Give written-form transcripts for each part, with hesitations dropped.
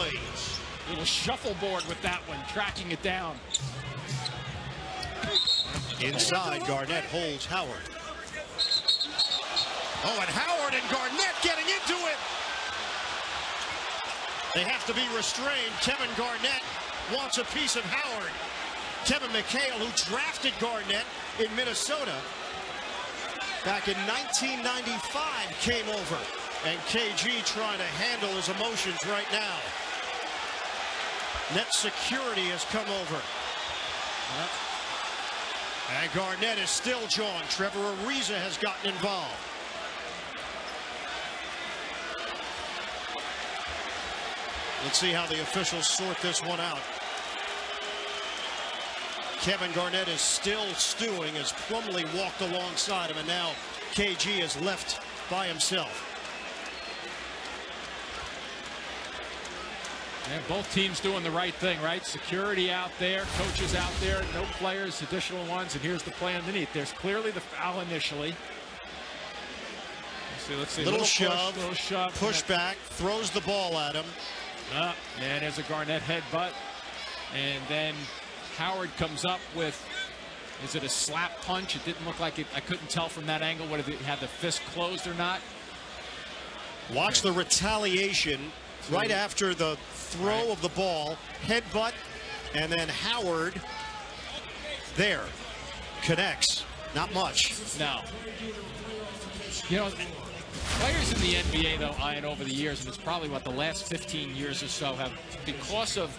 replay. Little shuffleboard with that one, tracking it down. Inside, Garnett holds Howard. Oh, and Howard and Garnett getting into it. They have to be restrained. Kevin Garnett wants a piece of Howard. Kevin McHale, who drafted Garnett in Minnesota back in 1995, came over. And KG trying to handle his emotions right now. Net security has come over. And Garnett is still jawing. Trevor Ariza has gotten involved. Let's see how the officials sort this one out. Kevin Garnett is still stewing as Plumlee walked alongside him, and now KG is left by himself. And both teams doing the right thing, right? Security out there, coaches out there, no players, additional ones, and here's the play underneath. There's clearly the foul initially. Let's see. Little shove, push back, throws the ball at him. And there's a Garnett headbutt. And then Howard comes up with, is it a slap punch? It didn't look like it. I couldn't tell from that angle whether it had the fist closed or not. Watch the retaliation right after the throw of the ball, headbutt, and then Howard there connects. Not much. No. You know, players in the NBA, though, Ian, over the years, and it's probably what the last 15 years or so, have, because of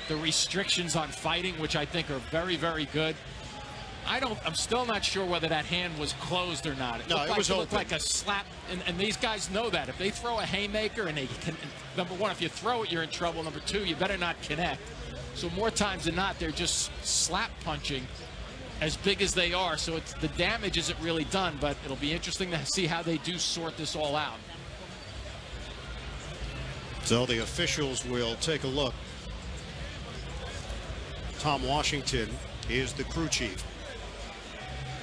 the restrictions on fighting, which I think are very, very good. I'm still not sure whether that hand was closed or not. It looked like a slap, and these guys know that. If they throw a haymaker and they can, number one, if you throw it, you're in trouble. Number two, you better not connect. So more times than not, they're just slap punching as big as they are. So the damage isn't really done, but it'll be interesting to see how they do sort this all out. So the officials will take a look. Tom Washington is the crew chief.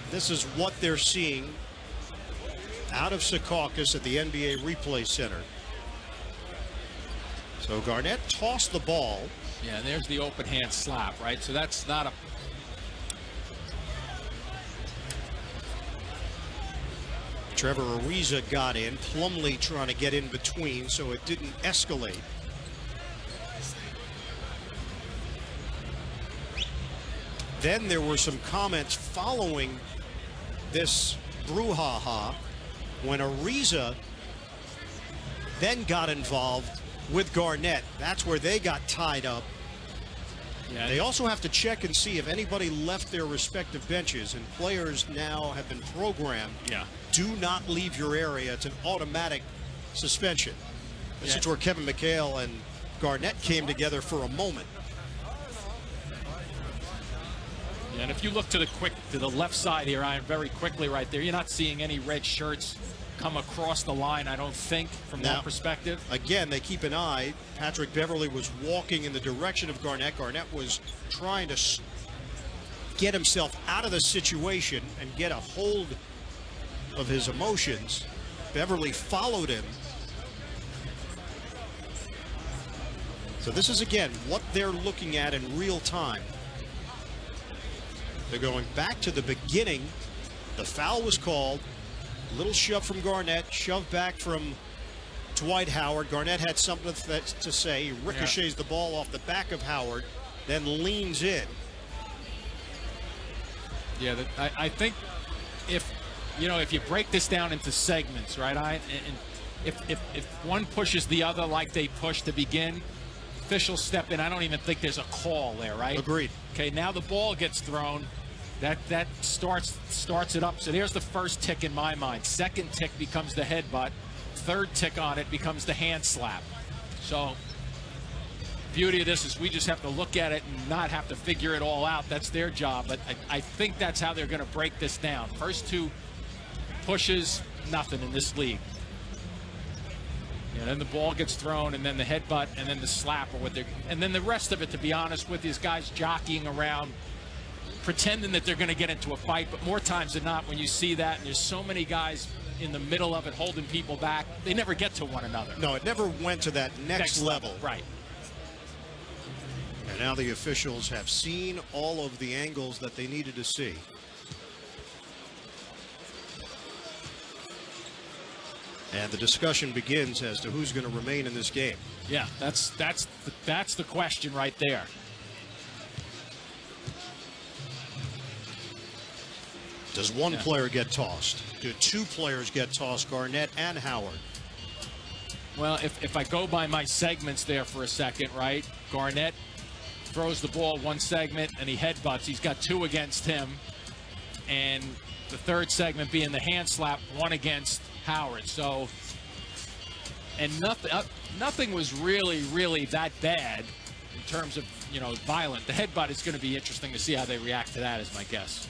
This is what they're seeing out of Secaucus at the NBA Replay Center. So Garnett tossed the ball. Yeah, and there's the open hand slap, right? So that's not a... Trevor Ariza got in. Plumlee trying to get in between so it didn't escalate. Then there were some comments following this brouhaha when Ariza then got involved with Garnett. That's where they got tied up. Yeah. They also have to check and see if anybody left their respective benches, and players now have been programmed. Yeah. Do not leave your area. It's an automatic suspension. This is where Kevin McHale and Garnett came together for a moment. And if you look to the left side here, Ian, very quickly right there, you're not seeing any red shirts come across the line, I don't think, from that perspective. Again, they keep an eye. Patrick Beverley was walking in the direction of Garnett. Garnett was trying to get himself out of the situation and get a hold of his emotions. Beverley followed him. So this is, again, what they're looking at in real time. They're going back to the beginning. The foul was called. Little shove from Garnett, shove back from Dwight Howard. Garnett had something to say. He ricochets the ball off the back of Howard, then leans in. Yeah, I think if you break this down into segments, right? And if one pushes the other like they push to begin, officials step in. I don't even think there's a call there, right? Agreed. Okay, now the ball gets thrown. That starts it up. So there's the first tick in my mind. Second tick becomes the headbutt. Third tick on it becomes the hand slap. So beauty of this is we just have to look at it and not have to figure it all out. That's their job. But I think that's how they're going to break this down. First two pushes, nothing in this league. And then the ball gets thrown, and then the headbutt, and then the slap, and then the rest of it, to be honest with these guys jockeying around, pretending that they're going to get into a fight. But more times than not, when you see that, and there's so many guys in the middle of it holding people back, they never get to one another. No, it never went to that next level. Right. And now the officials have seen all of the angles that they needed to see. And the discussion begins as to who's going to remain in this game. Yeah, that's the question right there. Does one player get tossed? Do two players get tossed, Garnett and Howard? Well, if I go by my segments there for a second, right? Garnett throws the ball one segment and he headbutts. He's got two against him. And the third segment being the hand slap, one against Howard. So, and nothing was really that bad in terms of, violent. The headbutt is going to be interesting to see how they react to that, is my guess.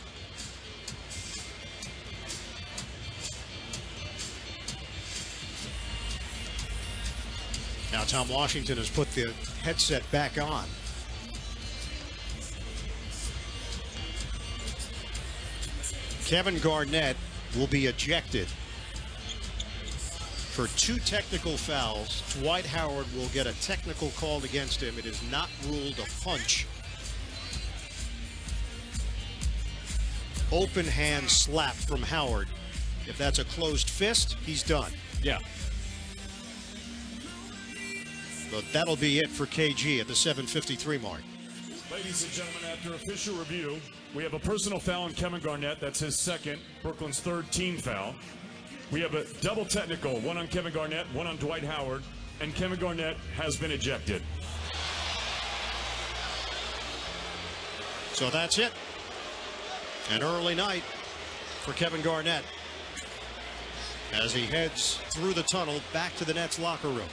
Now Tom Washington has put the headset back on. Kevin Garnett will be ejected for 2 technical fouls. Dwight Howard will get a technical called against him. It is not ruled a punch. Open hand slap from Howard. If that's a closed fist, he's done. Yeah. But that'll be it for KG at the 7:53 mark. Ladies and gentlemen, after official review, we have a personal foul on Kevin Garnett. That's his second, Brooklyn's third team foul. We have a double technical, one on Kevin Garnett, one on Dwight Howard, and Kevin Garnett has been ejected. So that's it. An early night for Kevin Garnett as he heads through the tunnel back to the Nets locker room.